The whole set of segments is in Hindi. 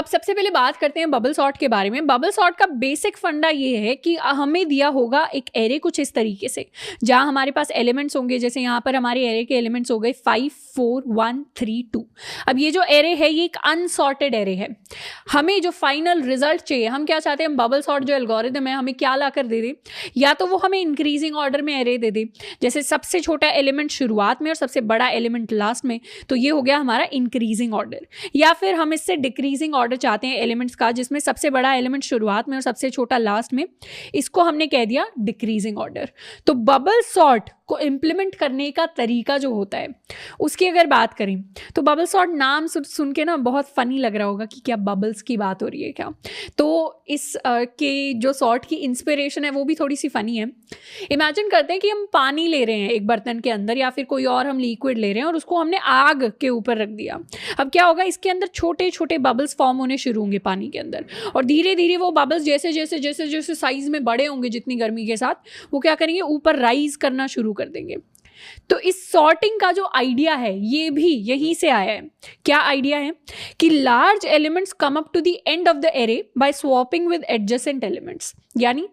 सबसे पहले बात करते हैं बबल सॉर्ट के बारे में। बबल सॉर्ट का बेसिक फंडा ये है कि हमें दिया होगा एक एरे कुछ इस तरीके से, जहां हमारे पास एलिमेंट्स होंगे, जैसे यहाँ पर हमारे एरे के एलिमेंट्स हो गए 5 4 1 3 2। अब ये जो एरे है ये एक अनसॉर्टेड एरे है। हमें जो फाइनल रिजल्ट चाहिए, हम क्या चाहते हैं, हम बबल सॉर्ट जो एल्गोरिथम है हमें क्या ला कर दे दे, या तो वो हमें इंक्रीजिंग ऑर्डर में एरे दे दे, जैसे सबसे छोटा एलिमेंट शुरुआत में और सबसे बड़ा एलिमेंट लास्ट में, तो ये हो गया हमारा इंक्रीजिंग ऑर्डर। या फिर हम इससे डिक्रीजिंग ऑर्डर चाहते हैं एलिमेंट्स का, जिसमें सबसे बड़ा एलिमेंट शुरुआत में और सबसे छोटा लास्ट में, इसको हमने कह दिया डिक्रीजिंग ऑर्डर। तो बबल सॉर्ट को इम्प्लीमेंट करने का तरीका जो होता है उसकी अगर बात करें तो बबल सॉर्ट नाम सुन के ना बहुत फनी लग रहा होगा कि क्या बबल्स की बात हो रही है क्या। तो इस के जो सॉर्ट की इंस्पिरेशन है वो भी थोड़ी सी फनी है। इमेजिन करते हैं कि हम पानी ले रहे हैं एक बर्तन के अंदर, या फिर कोई और हम लिक्विड ले रहे हैं और उसको हमने आग के ऊपर रख दिया। अब क्या होगा, इसके अंदर छोटे छोटे बबल्स फॉर्म होने शुरू होंगे पानी के अंदर, और धीरे धीरे वो बबल्स जैसे जैसे जैसे जैसे साइज में बड़े होंगे जितनी गर्मी के साथ, वो क्या करेंगे, ऊपर राइज करना शुरू कर देंगे। तो इस सॉर्टिंग का जो आइडिया है ये भी यहीं से आया है। क्या आइडिया है कि large elements come up to the end of the array by swapping with adjacent elements. यानी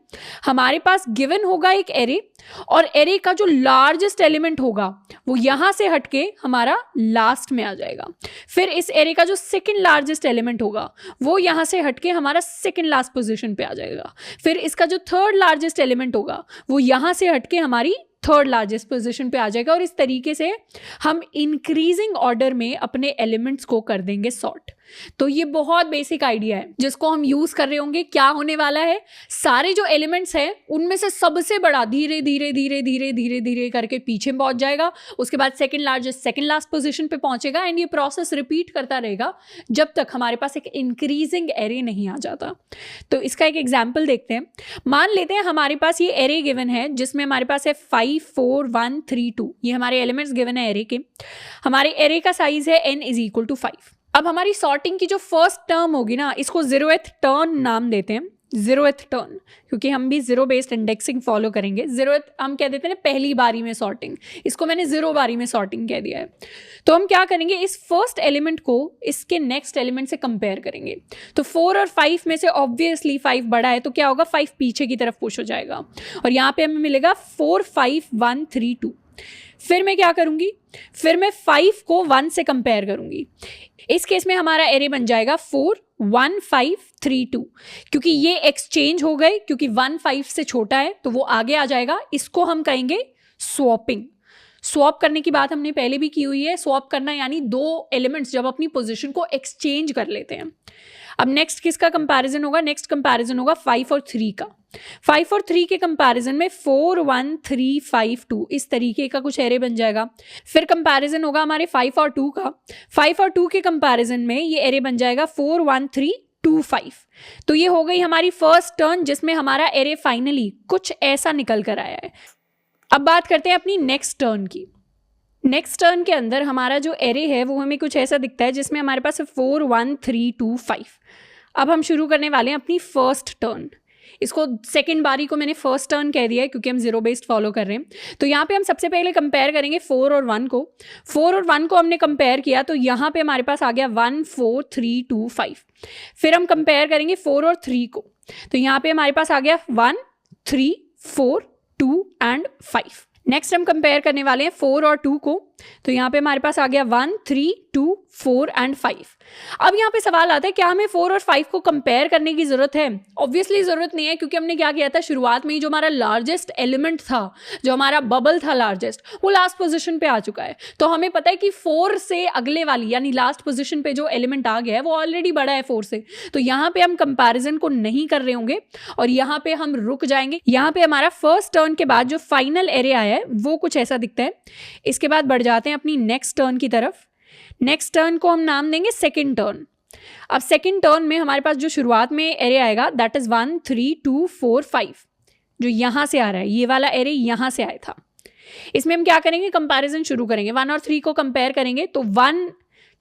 हमारे पास गिवन होगा एक एरे, और एरे का जो लार्जेस्ट एलिमेंट होगा वो यहां से हटके हमारा लास्ट में आ जाएगा। फिर इस एरे का जो सेकंड लार्जेस्ट एलिमेंट होगा वो यहां से हटके हमारा सेकंड लास्ट पोजीशन पे आ जाएगा। फिर इसका जो थर्ड लार्जेस्ट एलिमेंट होगा वो यहां से हटके हमारी थर्ड लार्जेस्ट पोजीशन पे आ जाएगा। और इस तरीके से हम इंक्रीजिंग ऑर्डर में अपने एलिमेंट्स को कर देंगे सॉर्ट। तो ये बहुत बेसिक आइडिया है जिसको हम यूज कर रहे होंगे। क्या होने वाला है, सारे जो एलिमेंट्स हैं उनमें से सबसे बड़ा धीरे धीरे धीरे धीरे धीरे धीरे करके पीछे पहुंच जाएगा, उसके बाद second largest second last position पे पहुंचेगा, एंड ये प्रोसेस रिपीट करता रहेगा जब तक हमारे पास एक इंक्रीजिंग एरे नहीं आ जाता। तो इसका एक एग्जाम्पल देखते हैं। मान लेते हैं हमारे पास ये एरे गिवन है जिसमें हमारे पास है 5 4 1 3 2। ये हमारे एलिमेंट्स गिवन है एरे के। हमारे एरे का साइज है n = 5। अब हमारी सॉर्टिंग की जो फर्स्ट टर्म होगी ना, इसको 0th टर्न नाम देते हैं। 0th टर्न, क्योंकि हम भी जीरो बेस्ड इंडेक्सिंग फॉलो करेंगे। 0th हम कह देते हैं पहली बारी में सॉर्टिंग, इसको मैंने 0 बारी में सॉर्टिंग कह दिया है। तो हम क्या करेंगे, इस फर्स्ट एलिमेंट को इसके नेक्स्ट एलिमेंट से कंपेयर करेंगे। तो 4 और 5 में से ऑब्वियसली 5 बड़ा है, तो क्या होगा, 5 पीछे की तरफ पुश हो जाएगा, और यहाँ पे हमें मिलेगा 4 5 1 3 2। फिर मैं क्या करूंगी, फिर मैं 5 को 1 से कंपेयर करूंगी। इस केस में हमारा एरे बन जाएगा 4 1 5 3 2। क्योंकि ये एक्सचेंज हो गए, क्योंकि 1 5 से छोटा है तो वो आगे आ जाएगा। इसको हम कहेंगे स्वैपिंग। स्वैप करने की बात हमने पहले भी की हुई है। स्वैप करना यानी दो एलिमेंट्स जब अपनी पोजीशन को एक्सचेंज कर लेते हैं। अब नेक्स्ट किसका कंपैरिजन होगा, नेक्स्ट कंपैरिजन होगा 5 और 3 का। 5 और 3 के कंपैरिजन में 4 1 3 5 2 इस तरीके का कुछ एरे बन जाएगा। फिर कंपैरिजन होगा हमारे 5 और 2 का। 5 और 2 के कंपैरिजन में ये एरे बन जाएगा 4 1 3 2 5। तो ये हो गई हमारी फर्स्ट टर्न जिसमें हमारा एरे फाइनली कुछ ऐसा निकल कर आया है। अब बात करते हैं अपनी नेक्स्ट टर्न की। नेक्स्ट टर्न के अंदर हमारा जो एरे है वो हमें कुछ ऐसा दिखता है जिसमें हमारे पास 4 1 3 2 5। अब हम शुरू करने वाले हैं अपनी फर्स्ट टर्न। इसको सेकंड बारी को मैंने फर्स्ट टर्न कह दिया है क्योंकि हम जीरो बेस्ड फॉलो कर रहे हैं। तो यहाँ पे हम सबसे पहले कंपेयर करेंगे 4 और 1 को। 4 और 1 को हमने कंपेयर किया तो यहाँ पे हमारे पास आ गया 1 4 3 2 5। फिर हम कंपेयर करेंगे 4 और 3 को, तो यहाँ पे हमारे पास आ गया 1 3 4 2 एंड 5। नेक्स्ट हम कंपेयर करने वाले हैं 4 और 2 को, तो यहाँ पे हमारे पास आ गया 1 3 2 4 एंड 5। अब यहाँ पे सवाल आता है क्या हमें 4 और 5 को कंपेयर करने की जरूरत है? ऑब्वियसली जरूरत नहीं है, क्योंकि हमने क्या किया था शुरुआत में ही, जो हमारा लार्जेस्ट एलिमेंट था, जो हमारा बबल था लार्जेस्ट, वो लास्ट पोजीशन पे आ चुका है। तो हमें पता है कि 4 से अगले वाली यानी लास्ट पोजीशन पे जो एलिमेंट आ गया है वो ऑलरेडी बड़ा है 4 से। तो यहाँ पे हम कंपेरिजन को नहीं कर रहे होंगे और यहाँ पे हम रुक जाएंगे। यहाँ पे हमारा फर्स्ट टर्न के बाद जो फाइनल एरे आया है वो कुछ ऐसा दिखता है। इसके बाद बढ़ जाते हैं अपनी नेक्स्ट टर्न की तरफ। नेक्स्ट टर्न को हम नाम देंगे सेकंड टर्न। अब सेकंड टर्न में हमारे पास जो शुरुआत में एरे आएगा दैट इज 1 3 2 4 5, जो यहां से आ रहा है, ये वाला एरे यहां से आया था। इसमें हम क्या करेंगे, कंपैरिजन शुरू करेंगे। 1 और 3 को कंपेयर करेंगे तो 1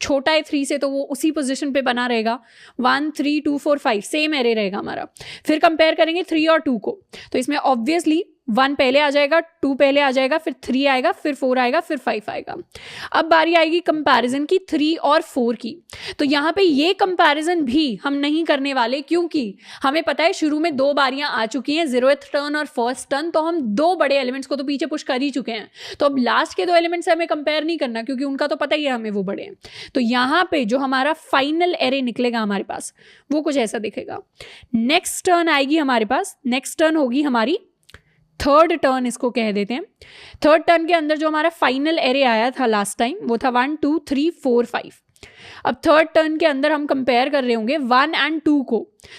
छोटा है 3 से, तो वो उसी पोजीशन पे बना रहेगा। 1 3 2 4 5 सेम एरे रहेगा हमारा। फिर कंपेयर करेंगे 3 और 2 को, तो इसमें ऑब्वियसली 1 पहले आ जाएगा, 2 पहले आ जाएगा, फिर 3 आएगा, फिर 4 आएगा, फिर 5 आएगा। अब बारी आएगी कंपैरिजन की 3 और 4 की। तो यहाँ पे ये कंपैरिजन भी हम नहीं करने वाले, क्योंकि हमें पता है शुरू में 2 बारियां आ चुकी हैं, 0th टर्न और फर्स्ट टर्न, तो हम 2 बड़े एलिमेंट्स को तो पीछे पुश कर ही चुके हैं। तो अब लास्ट के 2 एलिमेंट्स से हमें कंपेयर नहीं करना, क्योंकि उनका तो पता ही है हमें वो बड़े हैं। तो यहाँ पे जो हमारा फाइनल एरे निकलेगा हमारे पास, वो कुछ ऐसा दिखेगा। नेक्स्ट टर्न आएगी हमारे पास, नेक्स्ट टर्न होगी हमारी थर्ड टर्न, इसको कह देते हैं। थर्ड टर्न के अंदर जो हमारा फाइनल एरे आया था लास्ट टाइम, वो था 1 2 3 4 5। अब थर्ड टर्न के अंदर हम कंपेयर कर रहे होंगे 1 और 2 को,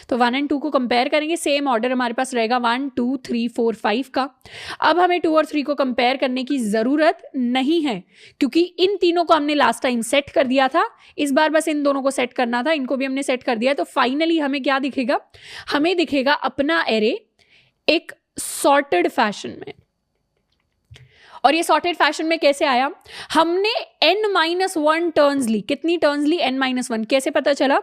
तो 1 और 2 को कंपेयर करेंगे, सेम ऑर्डर हमारे पास रहेगा 1 2 3 4 5 का। अब हमें 2 और 3 को कंपेयर करने की ज़रूरत नहीं है, क्योंकि इन तीनों को हमने लास्ट टाइम सेट कर दिया था। इस बार बस इन दोनों को सेट करना था, इनको भी हमने सेट कर दिया। तो फाइनली हमें क्या दिखेगा, हमें दिखेगा अपना एरे एक सॉर्टेड फैशन में। और ये सॉर्टेड फैशन में कैसे आया, हमने n-1 टर्न्स ली। कितनी टर्न्स ली, n-1। कैसे पता चला,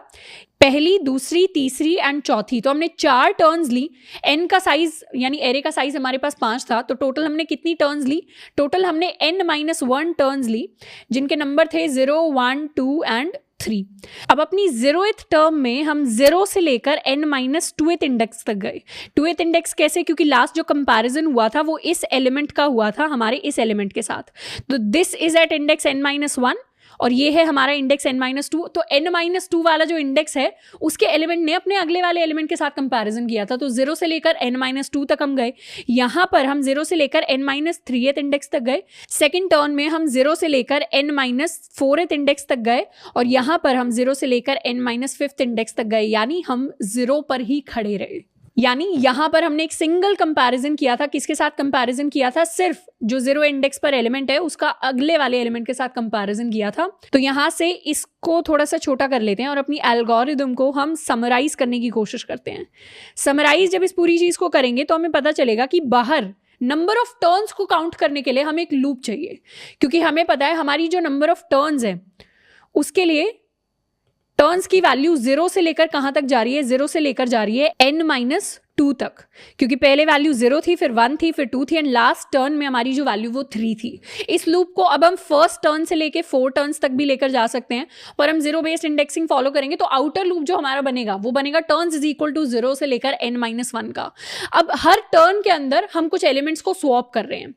पहली, दूसरी, तीसरी एंड चौथी, तो हमने 4 टर्न्स ली। n का साइज यानी एरे का साइज हमारे पास 5 था, तो टोटल हमने कितनी टर्न्स ली, टोटल हमने n-1 टर्न्स ली, जिनके नंबर थे 0 1 2 एंड 3। अब अपनी 0th टर्म में हम 0 से लेकर n-2th इंडेक्स तक गए। 2th इंडेक्स कैसे, क्योंकि लास्ट जो कंपैरिजन हुआ था वो इस एलिमेंट का हुआ था, हमारे इस एलिमेंट के साथ। तो this is eight index n-1 और ये है हमारा इंडेक्स n-2। तो n-2 वाला जो इंडेक्स है उसके एलिमेंट ने अपने अगले वाले एलिमेंट के साथ कंपैरिजन किया था, तो 0 से लेकर n-2 तक हम गए। यहाँ पर हम 0 से लेकर n-3th इंडेक्स तक गए। सेकेंड टर्न में हम 0 से लेकर n-4th इंडेक्स तक गए, और यहाँ पर हम 0 से लेकर n-5th इंडेक्स तक गए, यानी हम 0 पर ही खड़े रहे। यानी यहां पर हमने एक सिंगल कंपैरिजन किया था। किसके साथ कंपैरिजन किया था, सिर्फ जो 0 इंडेक्स पर एलिमेंट है उसका अगले वाले एलिमेंट के साथ कंपैरिजन किया था। तो यहां से इसको थोड़ा सा छोटा कर लेते हैं और अपनी एल्गोरिदम को हम समराइज करने की कोशिश करते हैं। समराइज जब इस पूरी चीज को करेंगे तो हमें पता चलेगा कि बाहर नंबर ऑफ टर्न्स को काउंट करने के लिए हमें एक लूप चाहिए, क्योंकि हमें पता है हमारी जो नंबर ऑफ टर्न्स है उसके लिए टर्न्स की वैल्यू 0 से लेकर कहां तक जा रही है, 0 से लेकर जा रही है n-2 तक, क्योंकि पहले वैल्यू 0 थी, फिर 1 थी, फिर 2 थी, एंड लास्ट टर्न में हमारी जो वैल्यू वो 3 थी। इस लूप को अब हम फर्स्ट टर्न से लेकर 4 टर्न्स तक भी लेकर जा सकते हैं, पर हम 0 बेस्ड इंडेक्सिंग फॉलो करेंगे तो आउटर लूप जो हमारा बनेगा वो बनेगा टर्न्स इज इक्वल टू 0 से लेकर n-1 का। अब हर टर्न के अंदर हम कुछ एलिमेंट्स को स्वॉप कर रहे हैं।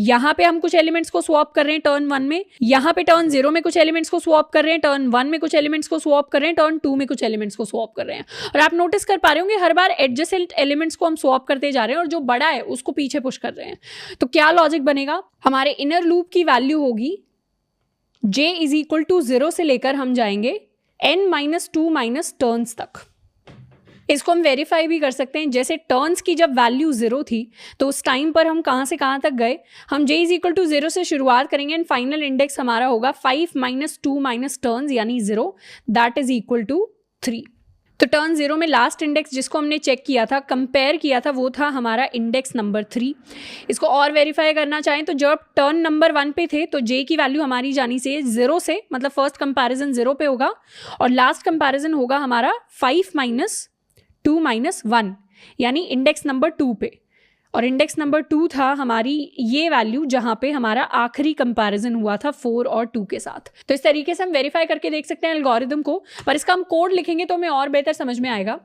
यहाँ पे हम कुछ एलिमेंट्स को स्वॉप कर रहे हैं टर्न 1 में, यहाँ पे टर्न 0 में कुछ एलिमेंट्स को स्वॉप कर रहे हैं, टर्न 1 में कुछ एलिमेंट्स को स्वॉप कर रहे हैं, टर्न 2 में कुछ एलिमेंट्स को स्वॉप कर रहे हैं। और आप नोटिस कर पा रहे होंगे हर बार एडजेसेंट एलिमेंट्स को हम स्वॉप करते जा रहे हैं और जो बड़ा है उसको पीछे पुश कर रहे हैं। तो क्या लॉजिक बनेगा, हमारे इनर लूप की वैल्यू होगी j इज इक्वल टू 0 से लेकर हम जाएंगे n-2 टर्न्स तक। इसको हम वेरीफाई भी कर सकते हैं, जैसे टर्न्स की जब वैल्यू 0 थी तो उस टाइम पर हम कहां से कहां तक गए, हम j इज इक्वल टू 0 से शुरुआत करेंगे एंड फाइनल इंडेक्स हमारा होगा 5 - 2 टर्न्स यानी 0, दैट इज इक्वल टू 3। तो टर्न 0 में लास्ट इंडेक्स जिसको हमने चेक किया था, कंपेयर किया था, वो था हमारा इंडेक्स नंबर 3। इसको और वेरीफाई करना चाहें तो जब टर्न नंबर 1 पे थे तो j की वैल्यू हमारी जानी से 0 से, मतलब फर्स्ट कंपैरिजन 0 पे होगा और लास्ट कंपैरिजन होगा हमारा 5 - 2 - 1 यानी इंडेक्स नंबर 2 पे, और इंडेक्स नंबर 2 था हमारी ये वैल्यू जहां पे हमारा आखिरी कंपैरिजन हुआ था 4 और 2 के साथ। तो इस तरीके से हम वेरीफाई करके देख सकते हैं एल्गोरिदम को, पर इसका हम कोड लिखेंगे तो हमें और बेहतर समझ में आएगा।